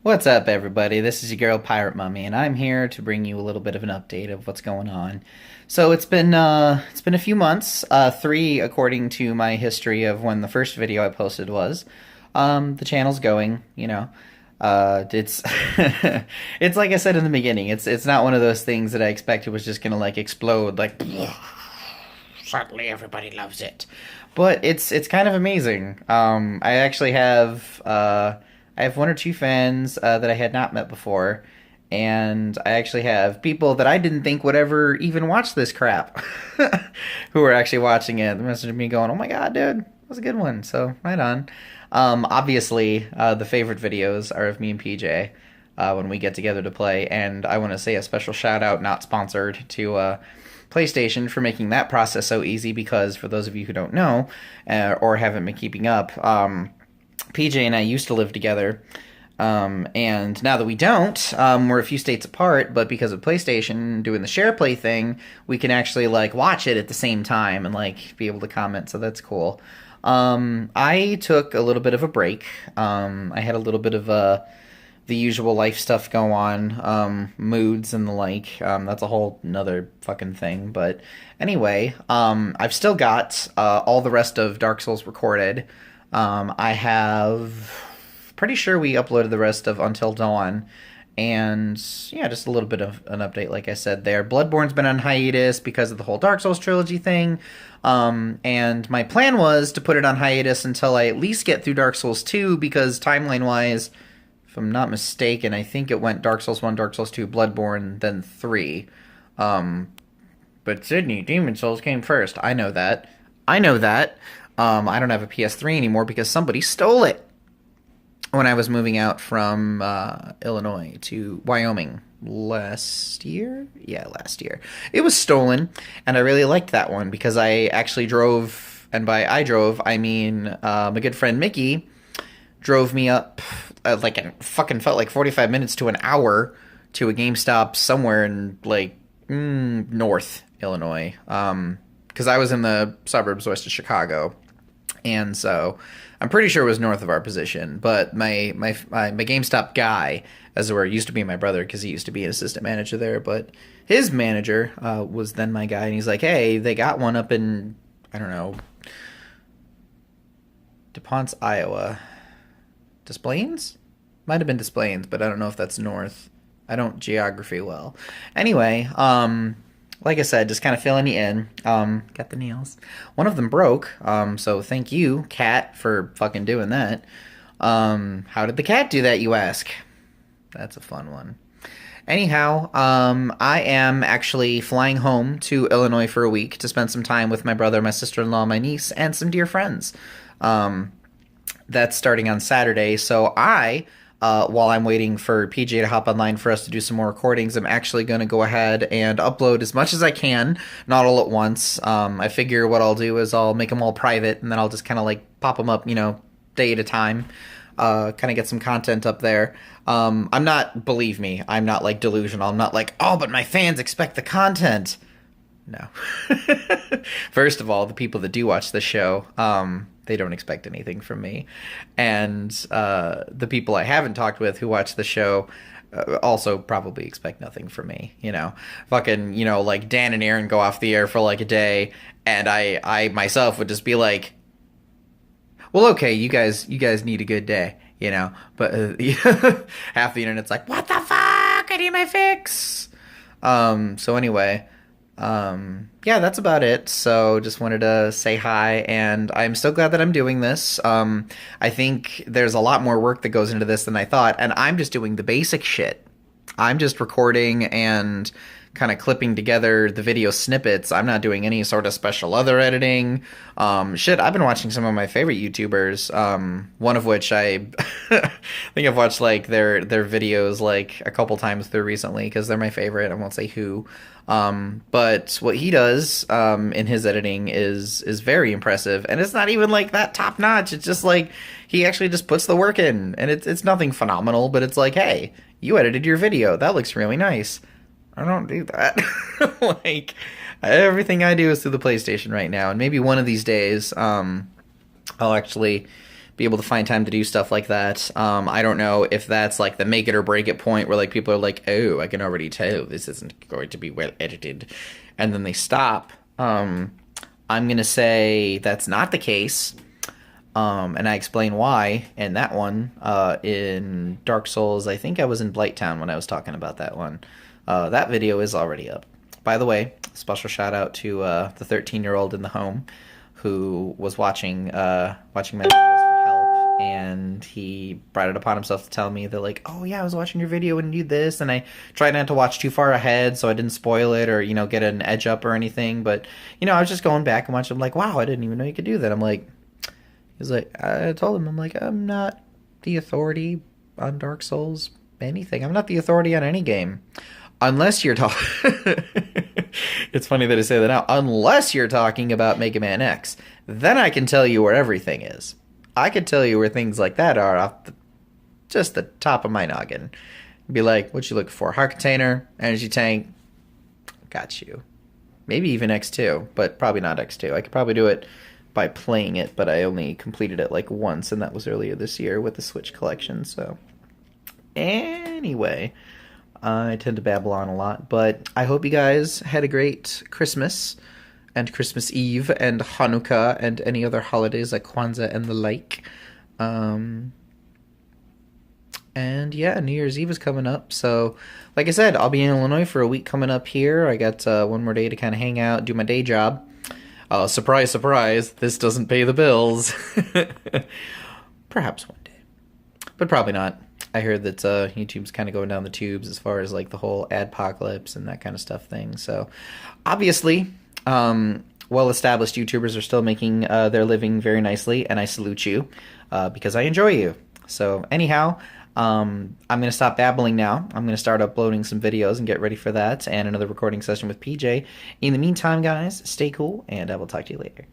What's up, everybody? This is your girl Pirate Mummy, and I'm here to bring you a little bit of an update of what's going on. So it's been a few months, three according to my history of when the first video I posted was. The channel's going, it's it's like I said in the beginning. It's not one of those things that I expected was just gonna like explode like. Suddenly everybody loves it, but it's kind of amazing. I actually have I have one or two fans that I had not met before, and I actually have people that I didn't think would ever even watch this crap, who are actually watching it. They're messaging me going, "Oh my god, dude, that was a good one." So right on. Obviously, the favorite videos are of me and PJ when we get together to play, and I want to say a special shout out, not sponsored, to PlayStation for making that process so easy. Because for those of you who don't know or haven't been keeping up, PJ and I used to live together, and now that we don't, we're a few states apart. But because of PlayStation doing the share play thing, we can actually like watch it at the same time and like be able to comment. So that's cool. I took a little bit of a break. I had a little bit of the usual life stuff go on, moods and the like. That's a whole nother fucking thing. But anyway, I've still got all the rest of Dark Souls recorded. I have pretty sure we uploaded the rest of Until Dawn. And yeah, just a little bit of an update, like I said there. Bloodborne's been on hiatus because of the whole Dark Souls trilogy thing. And my plan was to put it on hiatus until I at least get through Dark Souls 2, because timeline-wise, if I'm not mistaken, I think it went Dark Souls 1, Dark Souls 2, Bloodborne, then 3. But Sydney, Demon Souls came first. I know that. I know that. I don't have a PS3 anymore because somebody stole it when I was moving out from Illinois to Wyoming last year. Yeah, last year. It was stolen, and I really liked that one because I actually drove, and by I drove, I mean my good friend Mickey drove me up like it fucking felt like 45 minutes to an hour to a GameStop somewhere in like North Illinois. Because I was in the suburbs west of Chicago. And so I'm pretty sure it was north of our position. But my GameStop guy, as it were, used to be my brother because he used to be an assistant manager there. But his manager was then my guy. And he's like, hey, they got one up in, I don't know, DePonce, Iowa. Des Plaines? Might have been Des Plaines, but I don't know if that's north. I don't geography well. Anyway, like I said, just kind of filling you in. Got the nails. One of them broke, so thank you, cat, for fucking doing that. How did the cat do that, you ask? That's a fun one. Anyhow, I am actually flying home to Illinois for a week to spend some time with my brother, my sister-in-law, my niece, and some dear friends. That's starting on Saturday, so while I'm waiting for PJ to hop online for us to do some more recordings, I'm actually going to go ahead and upload as much as I can, not all at once. I figure what I'll do is I'll make them all private, and then I'll just kind of like pop them up, day at a time, kind of get some content up there. Believe me, I'm not like delusional. I'm not like, oh, but my fans expect the content. No. First of all, the people that do watch the show, they don't expect anything from me. And the people I haven't talked with who watch the show also probably expect nothing from me. Fucking, like Dan and Aaron go off the air for like a day, and I myself would just be like, well, okay, you guys need a good day, but half the internet's like, what the fuck? I need my fix. So anyway, yeah, that's about it. So just wanted to say hi, and I'm so glad that I'm doing this. I think there's a lot more work that goes into this than I thought, and I'm just doing the basic shit. I'm just recording and kind of clipping together the video snippets. I'm not doing any sort of special other editing. Shit, I've been watching some of my favorite YouTubers, one of which I think I've watched like their videos like a couple times through recently because they're my favorite. I won't say who. But what he does in his editing is very impressive, and it's not even like that top notch. It's just like he actually just puts the work in, and it's nothing phenomenal, but it's like, hey, you edited your video. That looks really nice. I don't do that. Like, everything I do is through the PlayStation right now, and maybe one of these days, I'll actually be able to find time to do stuff like that. I don't know if that's like the make it or break it point where like people are like, oh, I can already tell this isn't going to be well edited, and then they stop. I'm gonna say that's not the case. And I explain why in that one. In Dark Souls, I think I was in Blighttown when I was talking about that one. That video is already up. By the way, special shout out to the 13-year-old in the home who was watching watching my videos for help, and he brought it upon himself to tell me that like, oh yeah, I was watching your video when you did this, and I tried not to watch too far ahead so I didn't spoil it or get an edge up or anything. But I was just going back and watching. I'm like, wow, I didn't even know you could do that. I'm like. He's like, I told him, I'm like, I'm not the authority on Dark Souls anything. I'm not the authority on any game. Unless you're talking... It's funny that I say that now. Unless you're talking about Mega Man X. Then I can tell you where everything is. I can tell you where things like that are off just the top of my noggin. Be like, what you looking for? Heart container, energy tank. Got you. Maybe even X2, but probably not X2. I could probably do it by playing it, but I only completed it like once, and that was earlier this year with the Switch collection. So anyway, I tend to babble on a lot, but I hope you guys had a great Christmas and Christmas Eve and Hanukkah and any other holidays like Kwanzaa and the like. And yeah, New Year's Eve is coming up, so like I said, I'll be in Illinois for a week coming up here. I got one more day to kind of hang out, do my day job. Surprise, surprise, this doesn't pay the bills. Perhaps one day. But probably not. I heard that YouTube's kind of going down the tubes as far as like the whole adpocalypse and that kind of stuff thing. So, obviously, well-established YouTubers are still making their living very nicely, and I salute you because I enjoy you. So, anyhow... I'm going to stop babbling now. I'm going to start uploading some videos and get ready for that and another recording session with PJ. In the meantime, guys, stay cool, and I will talk to you later.